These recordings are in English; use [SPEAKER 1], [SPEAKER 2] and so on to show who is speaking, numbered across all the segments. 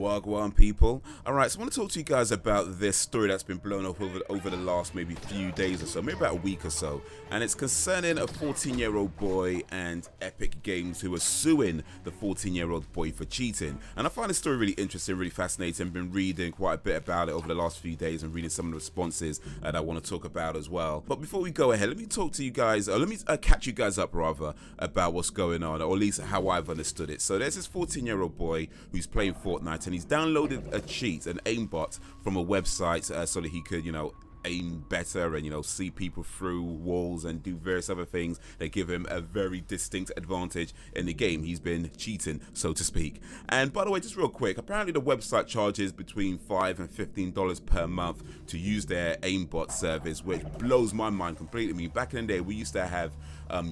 [SPEAKER 1] Wagwan people. Alright, so I want to talk to you guys about this story that's been blown up over the last maybe few days or so, maybe about a week or so. And it's concerning a 14-year-old boy and Epic Games who are suing the 14-year-old boy for cheating. And I find this story really interesting, really fascinating. I've been reading quite a bit about it over the last few days and reading some of the responses that I want to talk about as well. But before we go ahead, let me talk to you guys, or let me catch you guys up rather, about what's going on, or at least how I've understood it. So there's this 14-year-old boy who's playing Fortnite, and he's downloaded a cheat, an aimbot from a website so that he could, aim better and see people through walls and do various other things that give him a very distinct advantage in the game. He's been cheating, so to speak. And by the way, just real quick, apparently the website charges between $5 and $15 per month to use their aimbot service, which blows my mind completely. I mean, back in the day we used to have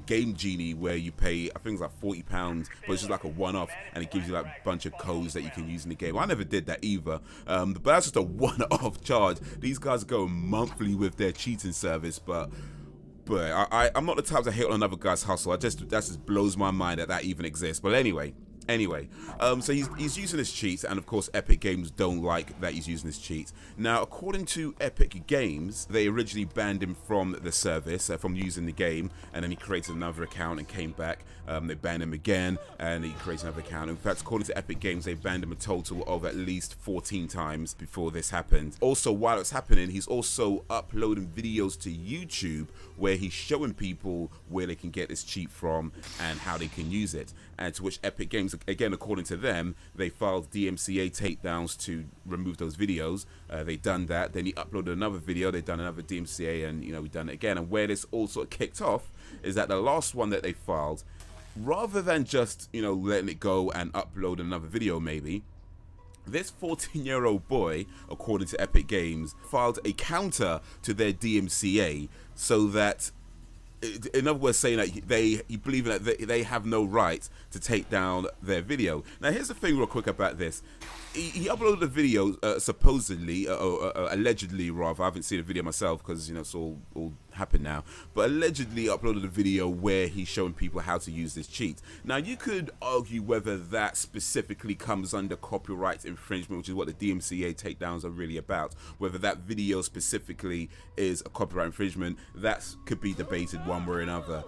[SPEAKER 1] Game Genie, where you pay, I think it's like £40, but it's just like a one-off, and it gives you like a bunch of codes that you can use in the game. I never did that either, but that's just a one-off charge. These guys go monthly with their cheating service, but I'm not the type to hate on another guy's hustle. That just blows my mind that even exists. But anyway, so he's using his cheats, and of course Epic Games don't like that he's using his cheats. Now, according to Epic Games, they originally banned him from the service, from using the game, and then he created another account and came back. They banned him again, and he created another account. In fact, according to Epic Games, they banned him a total of at least 14 times before this happened. Also, while it's happening, he's also uploading videos to YouTube where he's showing people where they can get this cheat from and how they can use it. And to which Epic Games, again, according to them, they filed DMCA takedowns to remove those videos. They done that. Then he uploaded another video. They done another DMCA, and we done it again. And where this all sort of kicked off is that the last one that they filed, rather than just letting it go and upload another video, maybe this 14-year-old boy, according to Epic Games, filed a counter to their DMCA, so that, in other words, saying that he believe that they have no right to take down their video. Now, here's the thing real quick about this. He uploaded a video, supposedly, or allegedly rather, I haven't seen a video myself because, it's all happened now, but allegedly uploaded a video where he's showing people how to use this cheat. Now, you could argue whether that specifically comes under copyright infringement, which is what the DMCA takedowns are really about. Whether that video specifically is a copyright infringement, that could be debated one way or another.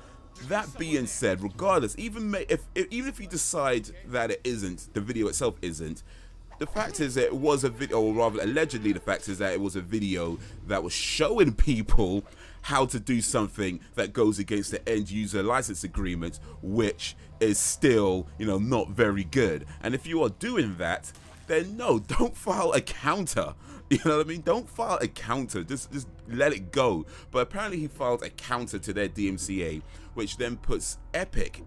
[SPEAKER 1] That being said, regardless, even if you decide that it isn't, the video itself isn't, the fact is that it was a video, or rather allegedly the fact is that it was a video that was showing people how to do something that goes against the end user license agreement, which is still, not very good. And if you are doing that, then no, don't file a counter. You know what I mean? Don't file a counter. Just let it go. But apparently he filed a counter to their DMCA, which then puts Epic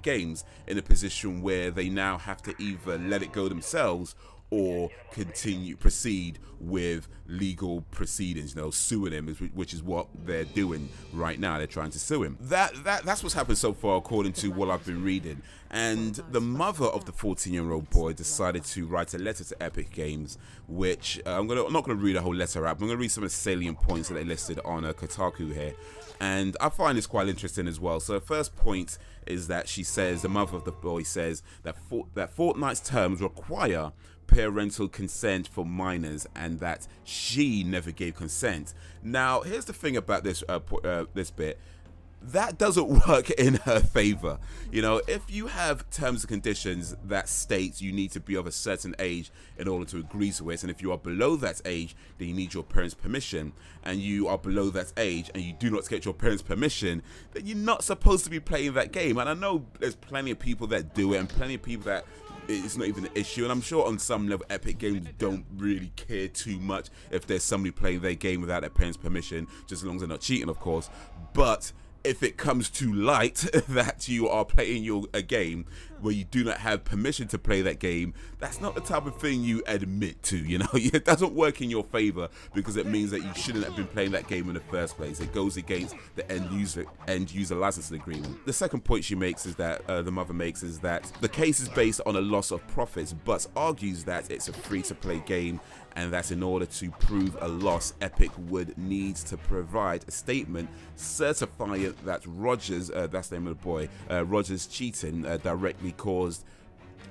[SPEAKER 1] Games in a position where they now have to either let it go themselves or proceed with legal proceedings, suing him, which is what they're doing right now. They're trying to sue him. That's what's happened so far, according to what I've been reading. And the mother of the 14-year-old boy decided to write a letter to Epic Games, which I'm not going to read the whole letter out. I'm going to read some of the salient points that they listed on Kotaku here. And I find this quite interesting as well. So the first point is that she says, the mother of the boy says that Fortnite's terms require parental consent for minors, and that she never gave consent. Now, here's the thing about this this bit. That doesn't work in her favor. If you have terms and conditions that states you need to be of a certain age in order to agree to it, and if you are below that age, then you need your parents' permission, and you are below that age and you do not get your parents' permission, then you're not supposed to be playing that game. And I know there's plenty of people that do it, and plenty of people that it's not even an issue, and I'm sure on some level Epic Games don't really care too much if there's somebody playing their game without their parents' permission, just as long as they're not cheating, of course. But if it comes to light that you are playing a game where you do not have permission to play that game, that's not the type of thing you admit to. It doesn't work in your favor, because it means that you shouldn't have been playing that game in the first place. It goes against the end user licensing agreement. The second point she makes is that the mother makes is that the case is based on a loss of profits, but argues that it's a free-to-play game, and that in order to prove a loss, Epic would need to provide a statement certifying that Rogers, that's the name of the boy, Rogers' cheating directly caused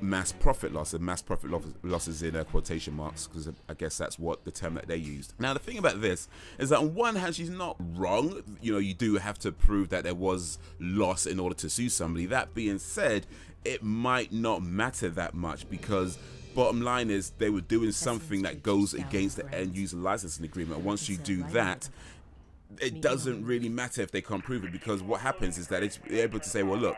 [SPEAKER 1] mass profit loss, and mass profit losses in quotation marks, because I guess that's what the term that they used. Now the thing about this is that on one hand she's not wrong. You know, you do have to prove that there was loss in order to sue somebody. That being said, it might not matter that much, because bottom line is they were doing something that goes against the end user licensing agreement. Once you do that, it doesn't really matter if they can't prove it, because what happens is that they're able to say, well, look,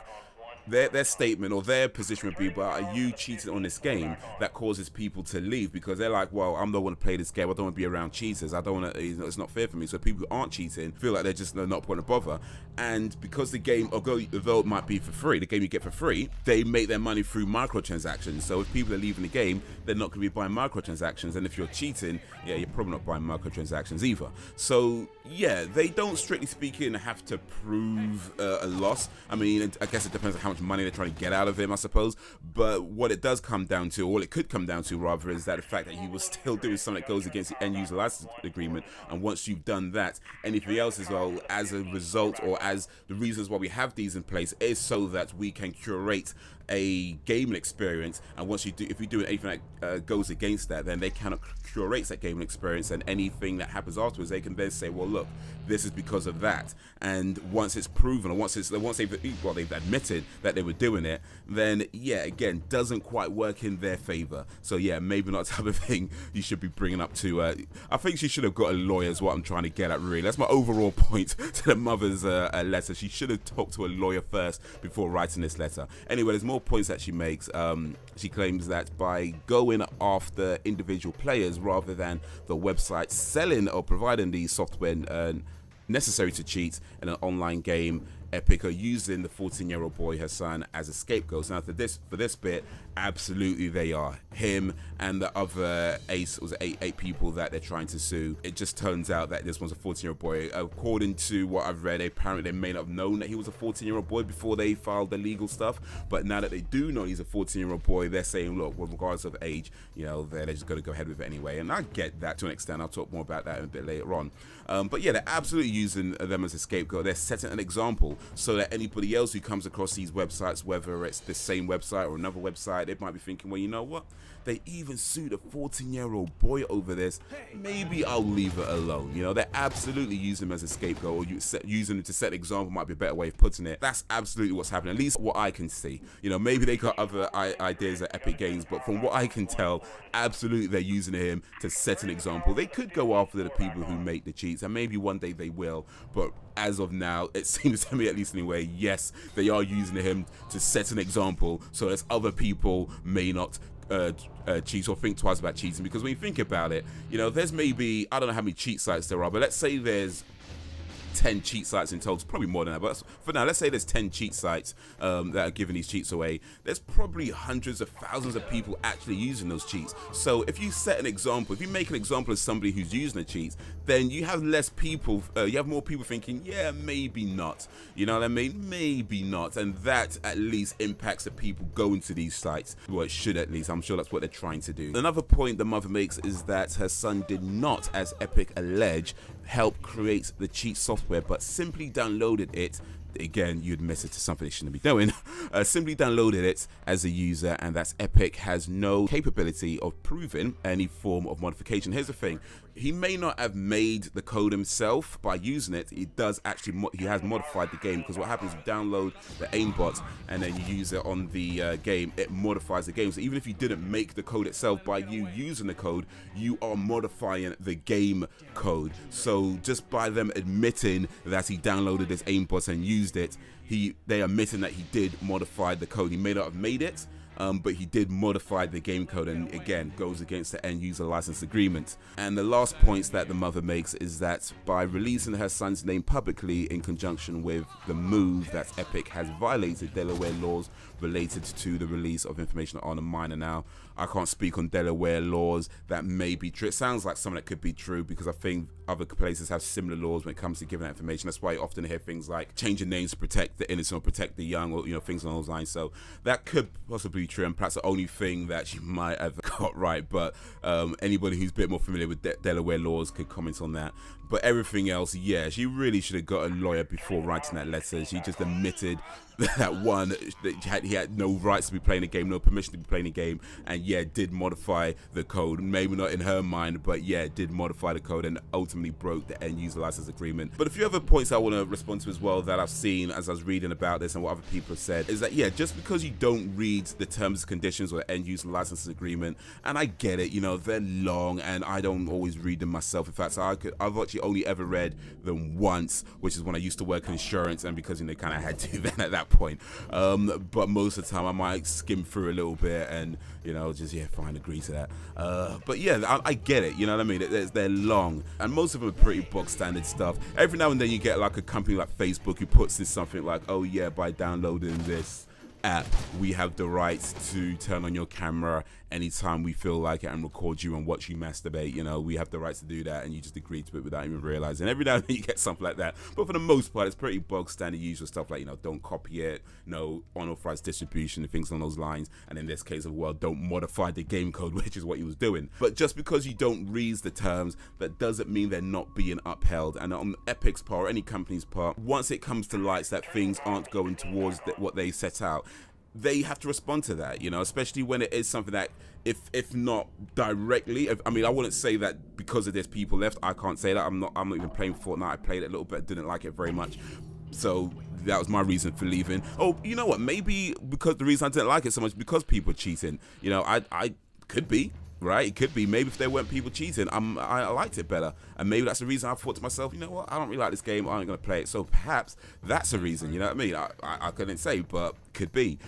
[SPEAKER 1] their statement or their position would be, but are you cheating on this game? That causes people to leave, because they're like, well, I don't want to play this game, I don't want to be around cheaters, I don't want to, it's not fair for me. So people who aren't cheating feel like they're not putting a bother, and because the game, although it might be for free, the game you get for free, they make their money through microtransactions. So if people are leaving the game, they're not going to be buying microtransactions, and if you're cheating, yeah, you're probably not buying microtransactions either. So yeah, they don't, strictly speaking, have to prove a loss. I mean, I guess it depends on how much money they're trying to get out of him, I suppose. But what it does come down to, or it could come down to rather, is that the fact that he was still doing something that goes against the end user license agreement. And once you've done that, anything else as well, as a result, or as the reasons why we have these in place, is so that we can curate a gaming experience. And once you do, if you do anything that goes against that, then they cannot curate that gaming experience, and anything that happens afterwards, they can then say, well, look, this is because of that. And once it's proven, or once they've admitted that they were doing it, then yeah, again, doesn't quite work in their favor. So yeah, maybe not the type of thing you should be bringing up to. I think she should have got a lawyer, is what I'm trying to get at, really. That's my overall point to the mother's letter. She should have talked to a lawyer first before writing this letter. Anyway, there's more points that she makes. She claims that by going after individual players rather than the website selling or providing the software necessary to cheat in an online game, Epic are using the 14-year-old boy, her son, as a scapegoat. Now for this bit, absolutely they are. Him and the other eight people that they're trying to sue. It just turns out that this was a 14-year-old boy. According to what I've read, apparently they may not have known that he was a 14-year-old boy before they filed the legal stuff. But now that they do know he's a 14-year-old boy, they're saying, look, well, regardless of age, you know, they're just going to go ahead with it anyway. And I get that to an extent. I'll talk more about that a bit later on. But yeah, they're absolutely using them as a scapegoat. They're setting an example so that anybody else who comes across these websites, whether it's the same website or another website, they might be thinking, well, you know what? They even sued a 14-year-old boy over this. Maybe I'll leave it alone. You know, they're absolutely using him as a scapegoat, or using him to set an example might be a better way of putting it. That's absolutely what's happening, at least what I can see. You know, maybe they got other ideas at Epic Games, but from what I can tell, absolutely they're using him to set an example. They could go after the people who make the cheats, and maybe one day they will, but as of now, it seems to me, at least anyway, yes, they are using him to set an example so that other people may not cheat or think twice about cheating. Because when you think about it, you know, there's maybe, I don't know how many cheat sites there are, but let's say there's 10 cheat sites in total, probably more than that, but for now, let's say there's 10 cheat sites that are giving these cheats away. There's probably hundreds of thousands of people actually using those cheats. So if you set an example, if you make an example of somebody who's using the cheats, then you have less people, you have more people thinking, yeah, maybe not, you know what I mean, maybe not. And that at least impacts the people going to these sites. Well, it should, at least. I'm sure that's what they're trying to do. Another point the mother makes is that her son did not, as Epic allege, help create the cheat software, but simply downloaded it. Again, you admit it to something they shouldn't be doing. Simply downloaded it as a user, and that's Epic has no capability of proving any form of modification. Here's the thing. He may not have made the code himself by using it. He does actually, he has modified the game, because what happens, you download the aimbot and then you use it on the game, it modifies the game. So even if you didn't make the code itself, by you using the code, you are modifying the game code. So just by them admitting that he downloaded this aimbot and used it, they are admitting that he did modify the code. He may not have made it, but he did modify the game code, and again goes against the end user license agreement. And the last points that the mother makes is that by releasing her son's name publicly in conjunction with the move, that Epic has violated Delaware laws related to the release of information on a minor. Now, I can't speak on Delaware laws. That may be true. It sounds like something that could be true, because I think other places have similar laws when it comes to giving that information. That's why you often hear things like changing names to protect the innocent or protect the young, or, you know, things along those lines. So that could possibly be true, and perhaps the only thing that she might have got right. But anybody who's a bit more familiar with Delaware laws could comment on that. But everything else, yeah, she really should have got a lawyer before writing that letter. She just admitted that one, that he had no rights to be playing the game, no permission to be playing the game, and yeah, did modify the code. Maybe not in her mind, but yeah, did modify the code and ultimately broke the end user license agreement. But a few other points I want to respond to as well that I've seen as I was reading about this and what other people have said is that, yeah, just because you don't read the terms and conditions or the end user license agreement, and I get it, you know, they're long and I don't always read them myself. In fact, I've actually only ever read them once, which is when I used to work in insurance, and because, you know, kind of had to then at that point. But most of the time I might skim through a little bit and, you know, just, yeah, fine, agree to that. But yeah, I get it, you know what I mean? They're long, and most of them are pretty bog standard stuff. Every now and then you get like a company like Facebook who puts in something like, oh yeah, by downloading this app, we have the rights to turn on your camera anytime we feel like it and record you and watch you masturbate. You know, we have the rights to do that, and you just agree to it without even realizing. Every now and then you get something like that, but for the most part it's pretty bog standard usual stuff like, you know, don't copy it, no unauthorized distribution and things along those lines, and in this case of, well, don't modify the game code, which is what he was doing. But just because you don't read the terms, that doesn't mean they're not being upheld. And on Epic's part or any company's part, once it comes to lights that things aren't going towards what they set out, they have to respond to that, you know, especially when it is something that, if not directly, I mean, I wouldn't say that because of this people left. I can't say that. I'm not even playing Fortnite. I played it a little bit, didn't like it very much, so that was my reason for leaving. Oh, you know what, maybe because the reason I didn't like it so much because people are cheating, you know. I could be right, it could be, maybe if there weren't people cheating, I liked it better, and maybe that's the reason I thought to myself, you know what, I don't really like this game, I ain't gonna play it. So perhaps that's a reason, you know what I mean? I couldn't say, but could be.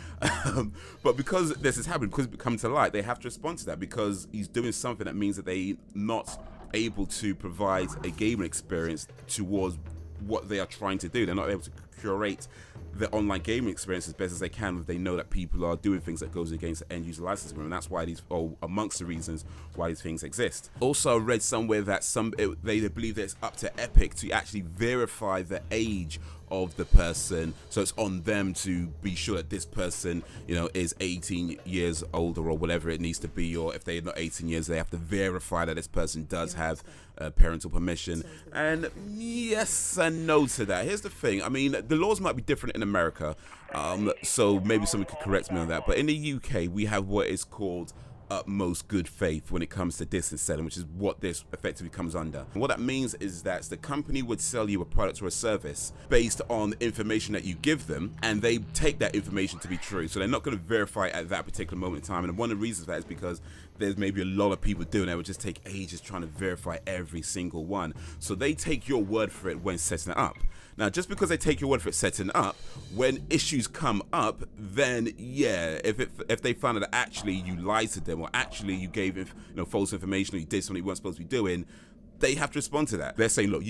[SPEAKER 1] But because this is happening, because it's come to light, they have to respond to that, because he's doing something that means that they're not able to provide a gaming experience towards what they are trying to do. They're not able to curate the online gaming experience as best as they can if they know that people are doing things that goes against the end user license agreement. And that's why amongst the reasons why these things exist. Also, I read somewhere that they believe that it's up to Epic to actually verify the age of the person, so it's on them to be sure that this person, you know, is 18 years older or whatever it needs to be, or if they're not 18 years, they have to verify that this person does have parental permission. And yes and no to that. Here's the thing, I mean, the laws might be different in America, so maybe someone could correct me on that, but in the UK we have what is called utmost good faith when it comes to distance selling, which is what this effectively comes under. And what that means is that the company would sell you a product or a service based on information that you give them, and they take that information to be true. So they're not going to verify it at that particular moment in time. And one of the reasons for that is because there's maybe a lot of people doing it. It would just take ages trying to verify every single one. So they take your word for it when setting it up. Now, just because they take your word for it setting up, when issues come up, then yeah, if they found out that actually you lied to them, or actually you gave false information, or you did something you weren't supposed to be doing, they have to respond to that. They're saying, look,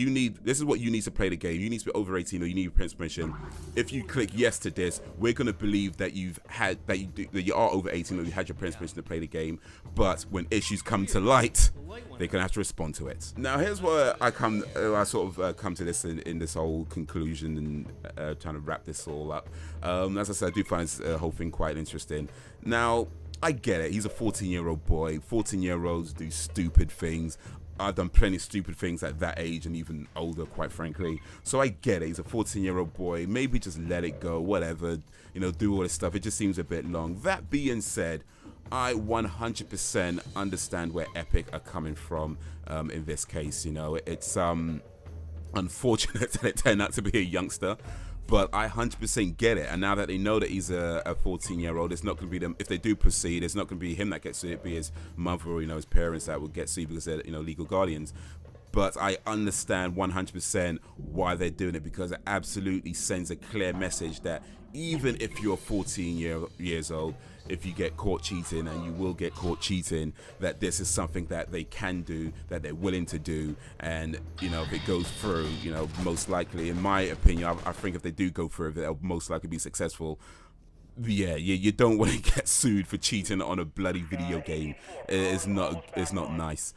[SPEAKER 1] this is what you need to play the game. You need to be over 18, or you need your parents' permission. If you click yes to this, we're going to believe that you are over 18, or you had your parents' permission to play the game. But when issues come to light, they're going to have to respond to it. Now, here's where I sort of come to this in this whole conclusion and trying to wrap this all up. As I said, I do find this whole thing quite interesting. Now, I get it. He's a 14-year-old boy. 14-year-olds do stupid things. I've done plenty of stupid things at that age and even older, quite frankly. So I get it. He's a 14-year-old boy. Maybe just let it go, whatever. You know, do all this stuff. It just seems a bit long. That being said, I 100% understand where Epic are coming from in this case. You know, it's unfortunate that it turned out to be a youngster, but I 100% get it. And now that they know that he's a 14-year-old, it's not going to be them. If they do proceed, it's not going to be him that gets sued. It'd be his mother or, you know, his parents that would get sued because they're, you know, legal guardians. But I understand 100% why they're doing it, because it absolutely sends a clear message that even if you're 14 years old, if you get caught cheating, and you will get caught cheating, that this is something that they can do, that they're willing to do. And, you know, if it goes through, you know, most likely, in my opinion, I think if they do go through, they'll most likely be successful. Yeah, you don't want to get sued for cheating on a bloody video game. It's not nice.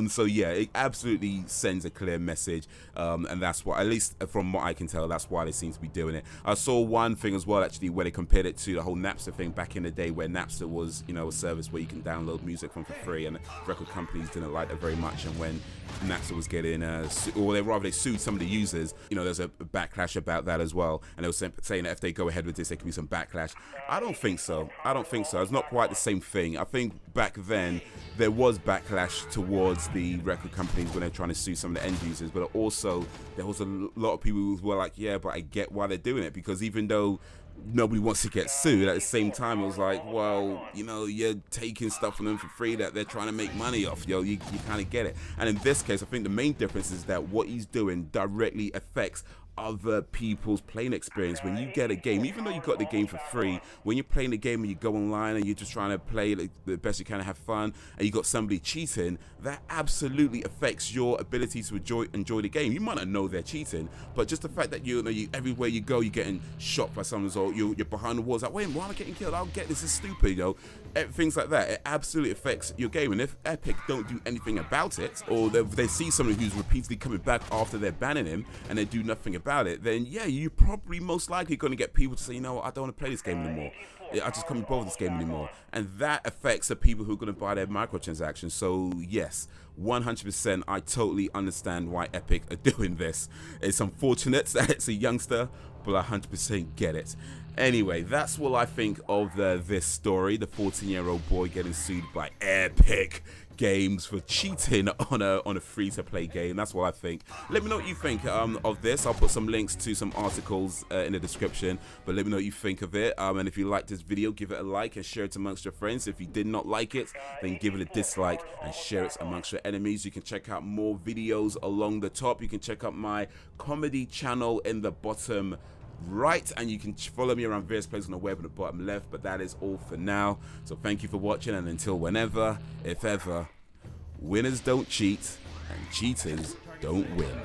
[SPEAKER 1] So yeah, it absolutely sends a clear message, and that's why, at least from what I can tell, that's why they seem to be doing it. I saw one thing as well, actually, where they compared it to the whole Napster thing back in the day, where Napster was, you know, a service where you can download music from for free, and record companies didn't like that very much. And when Napster was getting, they sued some of the users, you know, there's a backlash about that as well, and they were saying that if they go ahead with this, there could be some backlash backlash. I don't think so. I don't think so. It's not quite the same thing. I think back then there was backlash towards the record companies when they're trying to sue some of the end users, but also there was a lot of people who were like, yeah, but I get why they're doing it, because even though nobody wants to get sued, at the same time it was like, well, you know, you're taking stuff from them for free that they're trying to make money off. You kind of get it. And in this case, I think the main difference is that what he's doing directly affects other people's playing experience. When you get a game, even though you got the game for free, when you're playing the game and you go online and you're just trying to play the best you can and have fun, and you got somebody cheating, that absolutely affects your ability to enjoy the game. You might not know they're cheating, but just the fact that you everywhere you go, you're getting shot by someone, or you're behind the walls, like, wait, why am I getting killed? I'll get this, is stupid, you know. Things like that, it absolutely affects your game. And if Epic don't do anything about it, or they see someone who's repeatedly coming back after they're banning him and they do nothing about it, then yeah, you're probably most likely going to get people to say, you know what, I don't want to play this game anymore. I just can't be bothered with this game anymore. And that affects the people who are going to buy their microtransactions. So yes, 100%, I totally understand why Epic are doing this. It's unfortunate that it's a youngster, but I 100% get it. Anyway, that's what I think of this story, the 14-year-old boy getting sued by Epic Games for cheating on a free-to-play game. That's what I think. Let me know what you think of this. I'll put some links to some articles in the description, but let me know what you think of it. And if you like this video, give it a like and share it amongst your friends. If you did not like it, then give it a dislike and share it amongst your enemies. You can check out more videos along the top. You can check out my comedy channel in the bottom right, and you can follow me around various places on the web in the bottom left. But that is all for now, so thank you for watching, and until whenever, if ever, winners don't cheat and cheaters don't win.